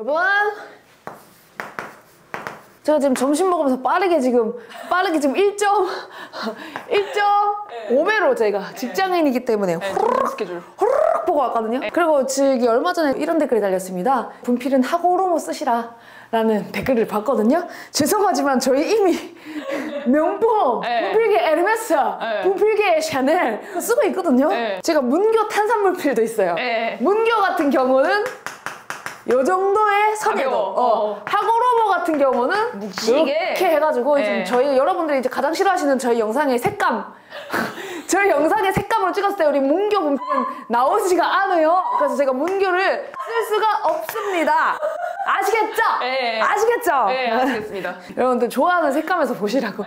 여러분, 제가 지금 점심 먹으면서 빠르게 지금 1.5배로 제가 직장인이기 때문에 호로록 보고 왔거든요. 그리고 저기 얼마 전에 이런 댓글이 달렸습니다. 분필은 하고로모 쓰시라 라는 댓글을 봤거든요. 죄송하지만 저희 이미 명품, 분필계 에르메스, 분필계 샤넬 쓰고 있거든요. 제가 문교 탄산물필도 있어요. 문교 같은 경우는 요 정도의 선에도 하고로모 같은 경우는 이렇게 해가지고 지금 저희 여러분들이 이제 가장 싫어하시는 저희 영상의 색감 저희 영상의 색감으로 찍었을 때 우리 문교 분필은 나오지가 않아요. 그래서 제가 문교를 쓸 수가 없습니다. 아시겠죠? 아시겠죠? 네, 아시겠습니다. 여러분들 좋아하는 색감에서 보시라고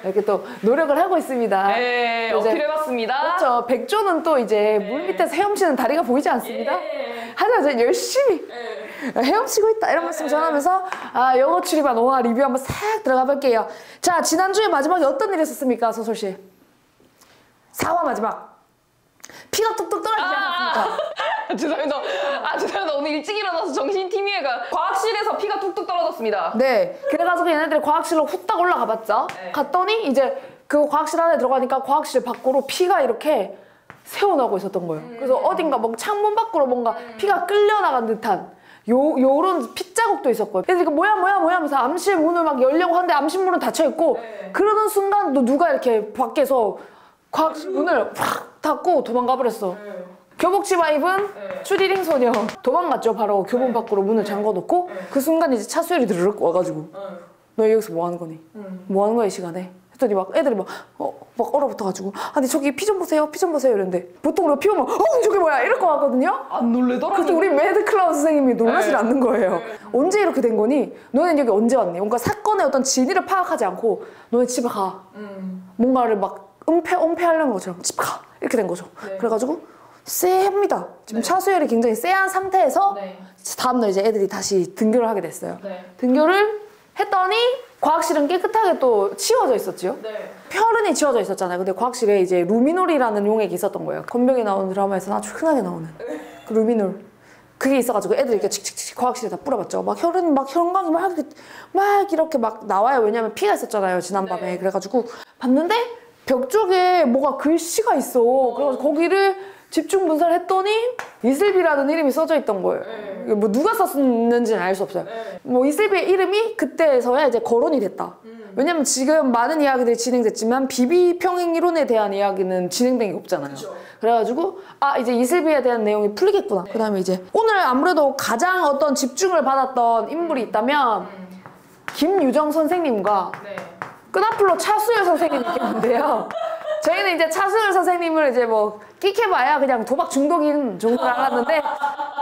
이렇게 또 노력을 하고 있습니다. 어필해봤습니다. 그렇죠. 백조는 또 이제 물 밑에서 헤엄치는 다리가 보이지 않습니다. 하지만 저는 열심히 헤엄치고 있다 이런 말씀 전하면서 영어 출입한 5화 리뷰 한번 싹 들어가 볼게요. 자, 지난주에 마지막에 어떤 일이 있었습니까, 소솔씨? 4화 마지막 피가 뚝뚝 떨어지지 않았습니까? 죄송합니다. 죄송합니다. 오늘 일찍 일어나서 정신팀위회가 과학실에서 피가 뚝뚝 떨어졌습니다. 네, 그래가지고 얘네들이 과학실로 후딱 올라가 봤죠. 갔더니 이제 그 과학실 안에 들어가니까 과학실 밖으로 피가 이렇게 새어나오고 있었던 거예요. 그래서 어딘가 뭐 창문 밖으로 뭔가 피가 끌려나간 듯한 요런 핏자국도 있었고요. 그래서 이거 뭐야 하면서 암실 문을 막 열려고 하는데 암실 문은 닫혀있고 그러는 순간 또 누가 이렇게 밖에서 과학실 문을 확 닫고 도망가 버렸어. 교복지 바입은 추리링 소녀 도망갔죠. 바로 교본 밖으로 문을 잠궈놓고 그 순간 이제 차수열이 드르륵 와가지고 너 여기서 뭐 하는 거니? 뭐 하는 거야 이 시간에? 했더니 막 애들이 막 얼어붙어가지고 아니 저기 피 좀 보세요 이러는데 보통 우리가 피 오면 저게 뭐야 이럴 거 같거든요? 안 놀래더라고요. 그래서 우리 매드클라우스 선생님이 놀라질 않는 거예요. 언제 이렇게 된 거니? 너는 여기 언제 왔니? 뭔가 사건의 어떤 진위를 파악하지 않고 너네 집에 가. 뭔가를 막 은폐하려는 것처럼 집에 가 이렇게 된 거죠. 그래가지고 쎄합니다. 지금 차수열이 굉장히 쎄한 상태에서 다음날 이제 애들이 다시 등교를 하게 됐어요. 등교를 했더니 과학실은 깨끗하게 또 치워져 있었지요. 혈흔이 치워져 있었잖아요. 근데 과학실에 이제 루미놀이라는 용액이 있었던 거예요. 권병이 나오는 드라마에서 아주 흔하게 나오는 그 루미놀. 그게 있어가지고 애들이 이렇게 칙칙칙 과학실에 다 뿌려봤죠. 막 혈흔이 막 혈관이 막 이렇게 막 나와요. 왜냐면 피가 있었잖아요. 지난밤에. 그래가지고 봤는데 벽 쪽에 뭐가 글씨가 있어. 그래서 거기를 집중 분사를 했더니 이슬비라는 이름이 써져 있던 거예요. 뭐 누가 썼는지는 알 수 없어요. 뭐 이슬비의 이름이 그때서야 이제 거론이 됐다. 왜냐면 지금 많은 이야기들이 진행됐지만 비비평행 이론에 대한 이야기는 진행된 게 없잖아요. 그래가지고 이제 이슬비에 대한 내용이 풀리겠구나. 그 다음에 이제 오늘 아무래도 가장 어떤 집중을 받았던 인물이 있다면 김유정 선생님과 끄나플로 차수열 선생님이 있겠는데요. 저희는 이제 차수열 선생님을 이제 뭐 끽해봐야 그냥 도박 중독인 정도를 알았는데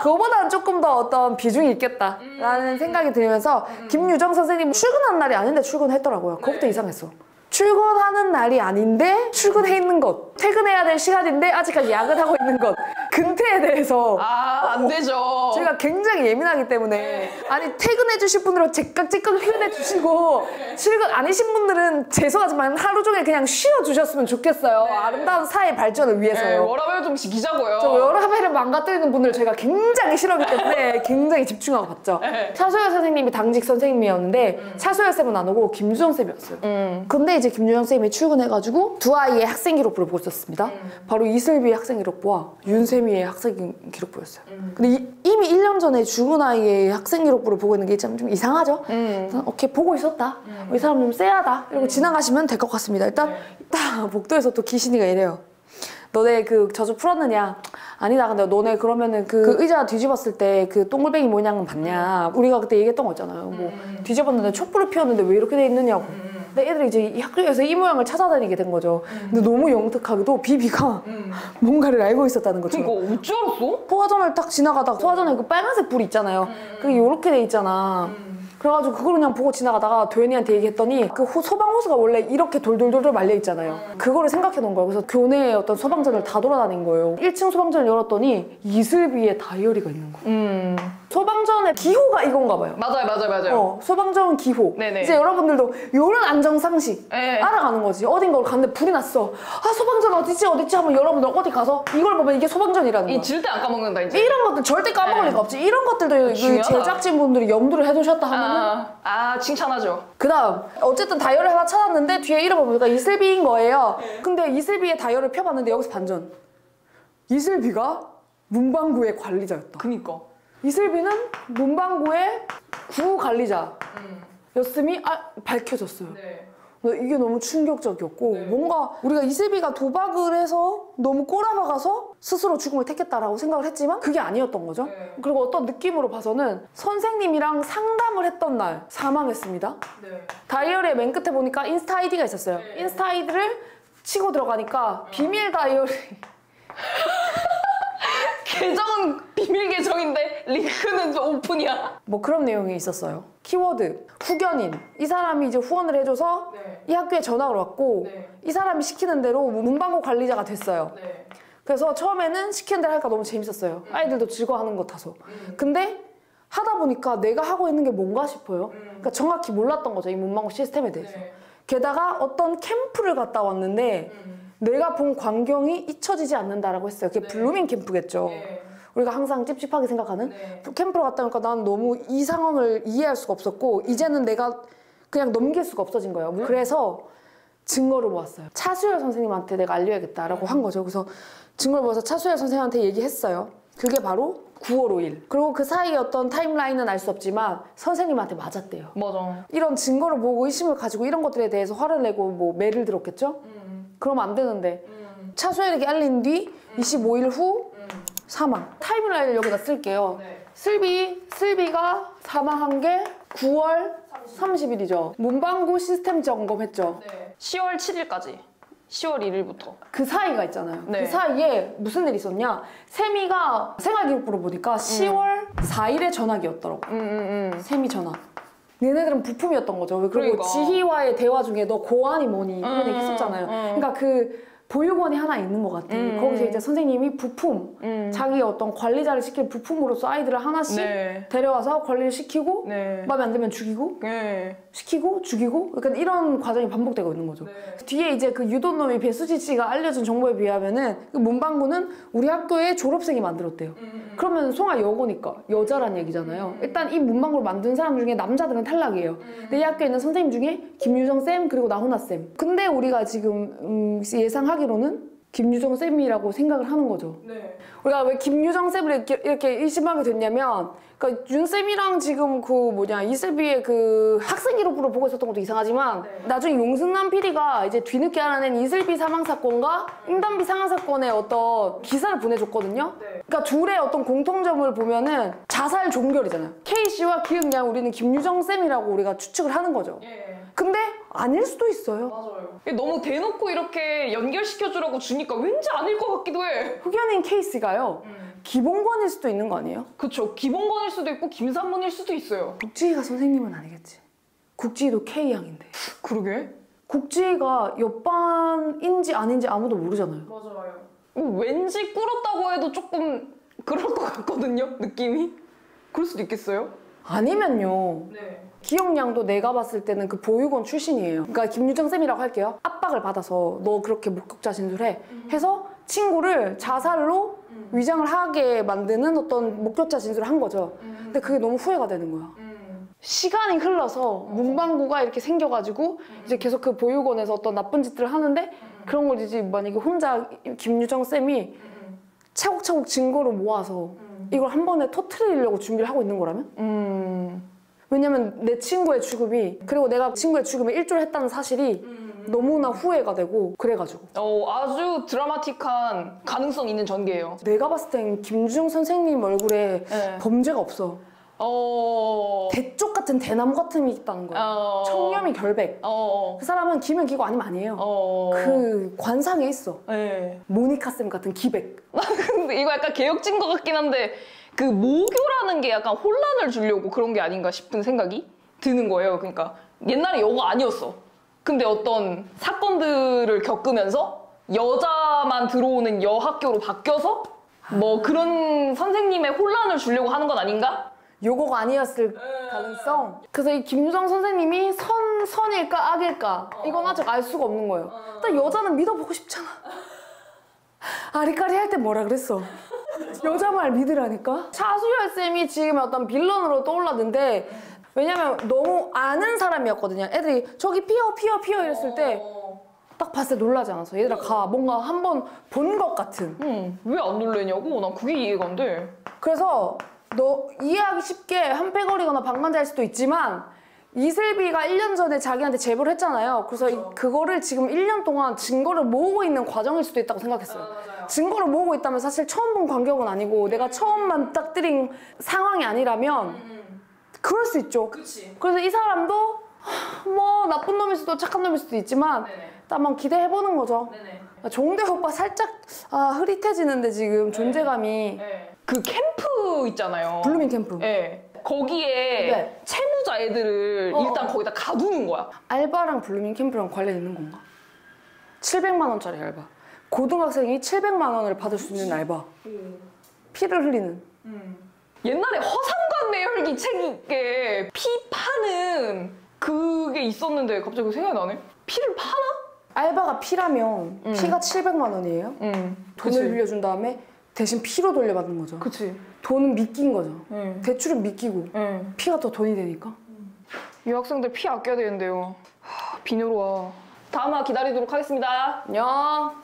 그거보다는 조금 더 어떤 비중이 있겠다라는 생각이 들면서 김유정 선생님 출근한 날이 아닌데 출근했더라고요. 그것부터 이상했어. 출근하는 날이 아닌데 출근해 있는 것, 퇴근해야 될 시간인데 아직까지 야근하고 있는 것, 근태에 대해서 안 되죠. 제가 굉장히 예민하기 때문에 아니 퇴근해 주실 분들은 제깍제깍 퇴근해 주시고 출근 아니신 분들은 죄송하지만 하루 종일 그냥 쉬어 주셨으면 좋겠어요. 아름다운 사회 발전을 위해서요. 워라밸 좀 지키자고요. 저 워라밸을 망가뜨리는 분들 제가 굉장히 싫어하기 때문에 굉장히 집중하고 봤죠. 차소연 선생님이 당직 선생님이었는데 차소연 쌤은 안 오고 김주정 쌤이었어요. 근데 이제 김유정 쌤이 출근해가지고 두 아이의 학생 기록부를 보고 있었습니다. 바로 이슬비의 학생 기록부와 윤세미의 학생 기록부였어요. 근데 이미 1년 전에 죽은 아이의 학생 기록부를 보고 있는 게 좀 이상하죠? 오케이, 보고 있었다. 이 사람 좀 쎄하다. 이러고 지나가시면 될 것 같습니다. 일단 복도에서 또 기신이가 이래요. 너네 그 저주 풀었느냐? 아니다. 근데 너네 그러면은 그 의자 뒤집었을 때 그 동글뱅이 모양은 봤냐? 우리가 그때 얘기했던 거 있잖아요. 뭐 뒤집었는데 촛불을 피웠는데 왜 이렇게 돼 있느냐고. 근데 애들이 이제 이 학교에서 이 모양을 찾아다니게 된 거죠. 근데 너무 영특하게도 비비가 뭔가를 알고 있었다는 거죠. 그러니까 어찌 알았어? 소화전을 딱 지나가다가 소화전에 그 빨간색 불이 있잖아요. 그게 요렇게 돼 있잖아. 그래가지고 그걸 그냥 보고 지나가다가 도현이한테 얘기했더니 그 소방호수가 원래 이렇게 돌돌돌돌 말려 있잖아요. 그거를 생각해 놓은 거예요. 그래서 교내에 어떤 소방전을 다 돌아다닌 거예요. 1층 소방전을 열었더니 이슬비의 다이어리가 있는 거예요. 소방전의 기호가 이건가 봐요. 맞아요. 소방전 기호. 네네. 이제 여러분들도 이런 안정상식 네. 알아가는 거지. 어딘가를 갔는데 불이 났어. 아 소방전 어디지 하면 여러분들 어디 가서 이걸 보면 이게 소방전이라는 거야. 절대 안 까먹는다 이제. 이런 것들 절대 까먹을 리가 없지. 이런 것들도 중요하다. 제작진분들이 염두를 해두셨다 하면은 칭찬하죠. 그 다음 어쨌든 다이어를 하나 찾았는데 뒤에 이름을 보니까 이슬비인 거예요. 근데 이슬비의 다이어를 펴봤는데 여기서 반전. 이슬비가 문방구의 관리자였다. 그니까. 이슬비는 문방구의 구관리자였음이 밝혀졌어요. 네. 이게 너무 충격적이었고 네. 뭔가 우리가 이슬비가 도박을 해서 너무 꼬라박아서 스스로 죽음을 택했다라고 생각을 했지만 그게 아니었던 거죠. 네. 그리고 어떤 느낌으로 봐서는 선생님이랑 상담을 했던 날 사망했습니다. 네. 다이어리의 맨 끝에 보니까 인스타 아이디가 있었어요. 네. 인스타 아이디를 치고 들어가니까 비밀 다이어리 계정은 비밀 계정인데 링크는 오픈이야. 뭐 그런 내용이 있었어요. 키워드 후견인. 이 사람이 이제 후원을 해줘서 네. 이 학교에 전학을 왔고 네. 이 사람이 시키는 대로 문방구 관리자가 됐어요. 네. 그래서 처음에는 시키는 대로 하니까 너무 재밌었어요. 아이들도 즐거워하는 것 같아서. 근데 하다 보니까 내가 하고 있는 게 뭔가 싶어요. 그러니까 정확히 몰랐던 거죠. 이 문방구 시스템에 대해서. 네. 게다가 어떤 캠프를 갔다 왔는데 내가 본 광경이 잊혀지지 않는다라고 했어요. 그게 블루밍 캠프겠죠. 네. 우리가 항상 찝찝하게 생각하는 네. 캠프를 갔다 오니까 난 너무 이 상황을 이해할 수가 없었고 이제는 내가 그냥 넘길 수가 없어진 거예요. 그래서 증거를 모았어요. 차수열 선생님한테 내가 알려야겠다라고 한 거죠. 그래서 증거를 모아서 차수열 선생님한테 얘기했어요. 그게 바로 9월 5일. 그리고 그 사이에 어떤 타임라인은 알 수 없지만 선생님한테 맞았대요. 맞아. 이런 증거를 보고 의심을 가지고 이런 것들에 대해서 화를 내고 뭐 매를 들었겠죠? 그러면 안 되는데 차수열에게 알린 뒤 25일 후 사망. 타임라인을 여기다 쓸게요. 네. 슬비가 사망한 게 9월 30일이죠. 문방구 시스템 점검했죠. 네. 10월 7일까지. 10월 1일부터. 그 사이가 있잖아요. 네. 그 사이에 무슨 일이 있었냐? 세미가 생활기록부를 보니까 10월 4일에 전학이었더라고. 세미 전학. 얘네들은 부품이었던 거죠. 그리고 그러니까. 지희와의 대화 중에 너 고안이 뭐니? 이런 얘기 했었잖아요. 그러니까 그 보육원이 하나 있는 것 같아. 거기서 이제 선생님이 부품, 자기의 어떤 관리자를 시킬 부품으로서 아이들을 하나씩 네. 데려와서 관리를 시키고 네. 마음에 안 들면 죽이고 네. 시키고 죽이고 그러니까 이런 과정이 반복되고 있는 거죠. 네. 뒤에 이제 그 유도놈이 배수지 씨가 알려준 정보에 비하면은 그 문방구는 우리 학교의 졸업생이 만들었대요. 그러면 송아 여고니까 여자란 얘기잖아요. 일단 이 문방구를 만든 사람 중에 남자들은 탈락이에요. 근데 이 학교에 있는 선생님 중에 김유정 쌤 그리고 나훈아 쌤. 근데 우리가 지금 예상하기로는 김유정 쌤이라고 생각을 하는 거죠. 네. 우리가 왜 김유정 쌤을 이렇게 의심하게 됐냐면 그러니까 윤 쌤이랑 지금 이슬비의 그 학생 기록부를 보고 있었던 것도 이상하지만 나중에 용승남 PD가 이제 뒤늦게 알아낸 이슬비 사망 사건과 임단비 상한 사건의 어떤 기사를 보내줬거든요. 그러니까 둘의 어떤 공통점을 보면은 자살 종결이잖아요. K씨와 기억양 우리는 김유정 쌤이라고 우리가 추측을 하는 거죠. 근데 아닐 수도 있어요. 맞아요. 너무 대놓고 이렇게 연결시켜주라고 주니까 왠지 아닐 것 같기도 해. 흑연인 케이스가요. 기본권일 수도 있는 거 아니에요? 그쵸. 기본권일 수도 있고 김산문일 수도 있어요. 국지희가 선생님은 아니겠지. 국지희도 K양인데. 그러게. 국지희가 옆반인지 아닌지 아무도 모르잖아요. 맞아요. 왠지 꿇었다고 해도 조금 그럴 것 같거든요. 느낌이. 그럴 수도 있겠어요? 아니면요. 네. 기억량도 내가 봤을 때는 그 보육원 출신이에요. 그러니까 김유정 쌤이라고 할게요. 압박을 받아서 너 그렇게 목격자 진술해 해서 친구를 자살로 위장을 하게 만드는 어떤 목격자 진술을 한 거죠. 근데 그게 너무 후회가 되는 거야. 시간이 흘러서 문방구가 이렇게 생겨가지고 이제 계속 그 보육원에서 어떤 나쁜 짓들을 하는데 그런 걸 이제 만약에 혼자 김유정 쌤이 차곡차곡 증거를 모아서 이걸 한 번에 터트리려고 준비를 하고 있는 거라면? 왜냐면 내 친구의 죽음이 그리고 내가 친구의 죽음에 일조를 했다는 사실이 너무나 후회가 되고 그래가지고 아주 드라마틱한 가능성 있는 전개예요. 내가 봤을 땐 김주정 선생님 얼굴에 네. 범죄가 없어. 대쪽 같은 대나무 같음이 있다는 거야. 청렴이 결백. 그 사람은 기면 기고 아니면 아니에요. 그 관상에 있어. 네. 모니카 쌤 같은 기백. 근데 이거 약간 개혁진 것 같긴 한데 그 모교라는 게 약간 혼란을 주려고 그런 게 아닌가 싶은 생각이 드는 거예요. 그러니까 옛날에 여가 아니었어. 근데 어떤 사건들을 겪으면서 여자만 들어오는 여학교로 바뀌어서 뭐 그런 선생님의 혼란을 주려고 하는 건 아닌가? 요거가 아니었을 가능성. 그래서 이 김유정 선생님이 선일까 악일까 이건 아직 알 수가 없는 거예요. 일단 여자는 믿어보고 싶잖아. 아리까리 할 때 뭐라 그랬어? 여자 말 믿으라니까? 차수열 쌤이 지금 어떤 빌런으로 떠올랐는데 왜냐면 너무 아는 사람이었거든요. 애들이 저기 피어 이랬을 때 딱 봤을 때 놀라지 않았어. 얘들아 가. 뭔가 한번 본 것 같은. 왜 안 놀래냐고? 난 그게 이해가 안 돼. 그래서 너 이해하기 쉽게 한패거리거나 방관자일 수도 있지만 이슬비가 1년 전에 자기한테 제보를 했잖아요. 그래서 그거를 지금 1년 동안 증거를 모으고 있는 과정일 수도 있다고 생각했어요. 증거를 모으고 있다면 사실 처음 본 관계는 아니고 내가 처음 맞닥뜨린 상황이 아니라면 그럴 수 있죠. 그치. 그래서 이 사람도 뭐 나쁜 놈일 수도 착한 놈일 수도 있지만 한번 기대해보는 거죠. 종대 오빠 살짝 흐릿해지는데 지금 존재감이. 그 캠프 있잖아요. 블루밍 캠프. 네. 거기에 채무자 애들을 일단 거기다 가두는 거야. 알바랑 블루밍 캠프랑 관련 있는 건가? 700만 원짜리 알바. 고등학생이 700만 원을 받을 수 있는 알바. 피를 흘리는. 옛날에 허상관 내열기 책에 피 파는 그게 있었는데 갑자기 그 생각이 나네. 피를 파나? 알바가 피라면 피가 700만 원이에요? 돈을 빌려준 다음에 대신 피로 돌려받는 거죠. 그치. 돈은 믿긴 거죠. 대출은 믿기고 피가 더 돈이 되니까. 유학생들 피 아껴야 되는데요. 비누로 와. 다음 화 기다리도록 하겠습니다. 안녕.